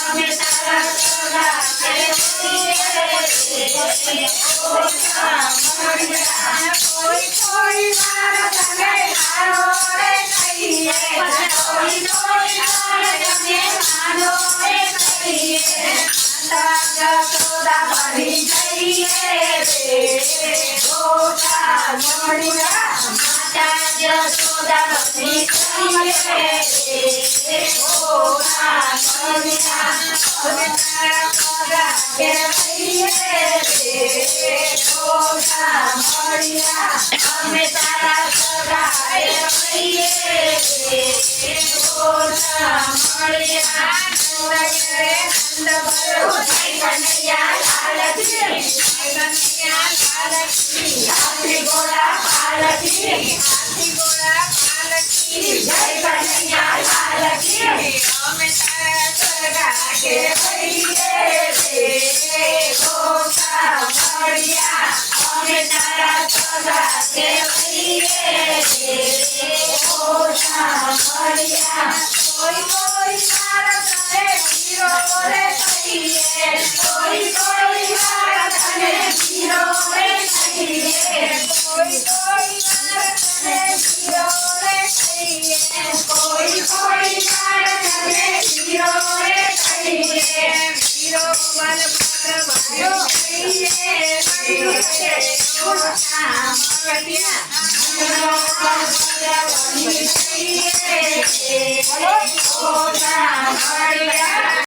અમે તારા સગા કોઈ કોઈ વાર તને મારો રે કહીએ કોઈ કોઈ વાર તને મારો રે કહીએ જશોદા બની જઈએ રે ગોતા મળ્યા માતા જશોદા બની જઈએ રે ગોતા મળ્યા અમે તારા સગા કહેવાઈએ રે ગોતા મળ્યા અમે તારા સગા કહેવાઈએ રે ગોતા મળ્યા કનૈયા લાલજી કનૈયા લાલજી હાથી ગોળા પાલકી હાથી ગોળા પાલકી જય કનૈયા લાલજી અમે તારા સગા કહેવાઈએ રે ગોતા મળ્યા અમે તારા સગા કહેવાઈએ રે ગોતા મળ્યા કોઈ કોઈ તારા તને હીરો રે કહીએ કોઈ કોઈ વાર તને હીરો રે કહીએ કોઈ કોઈ વાર તને હીરો રે કહીએ કોઈ કોઈ વાર તને હીરો રે કહીએ હીરો મન મારો કહીએ ગોતા મળ્યા